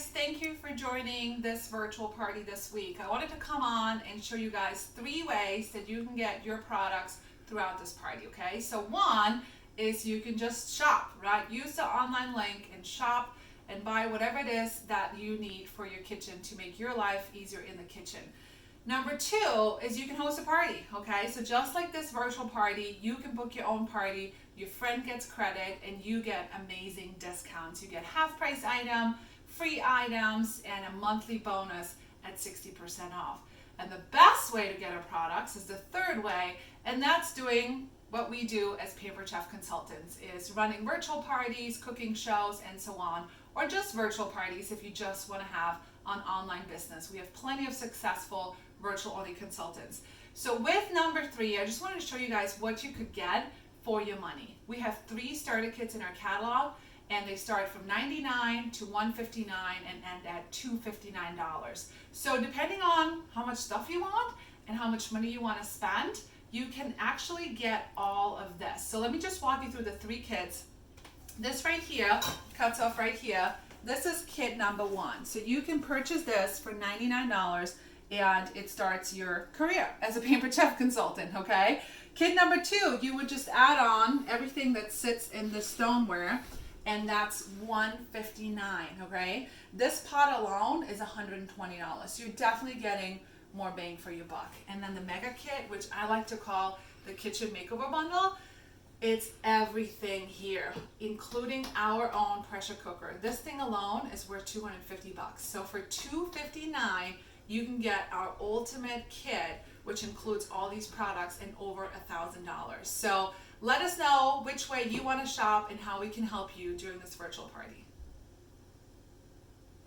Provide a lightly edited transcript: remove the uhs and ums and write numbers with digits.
thank you for joining this virtual party this week. I wanted to come on and show you guys 3 ways that you can get your products throughout this party, okay? So one is you can just shop, right? Use the online link and shop and buy whatever it is that you need for your kitchen to make your life easier in the kitchen. Number 2 is you can host a party, okay? So just like this virtual party, you can book your own party, your friend gets credit, and you get amazing discounts. You get half price item, free items, and a monthly bonus at 60% off. And the best way to get our products is the 3rd way, and that's doing what we do as Pampered Chef consultants, is running virtual parties, cooking shows, and so on, or just virtual parties if you just want to have an online business. We have plenty of successful virtual only consultants. So with number 3, I just wanted to show you guys what you could get for your money. We have 3 starter kits in our catalog, and they start from $99 to $159 and end at $259. So depending on how much stuff you want and how much money you want to spend, you can actually get all of this. So let me just walk you through the 3 kits. This right here cuts off right here. This is kit number 1. So you can purchase this for $99 and it starts your career as a Pampered Chef consultant, okay? Kit number 2, you would just add on everything that sits in the stoneware, and that's $159, okay? This pot alone is $120, so you're definitely getting more bang for your buck. And then the mega kit, which I like to call the kitchen makeover bundle, it's everything here, including our own pressure cooker. This thing alone is worth $250. So for $259, you can get our ultimate kit, which includes all these products and over $1,000. So let us know which way you want to shop and how we can help you during this virtual party.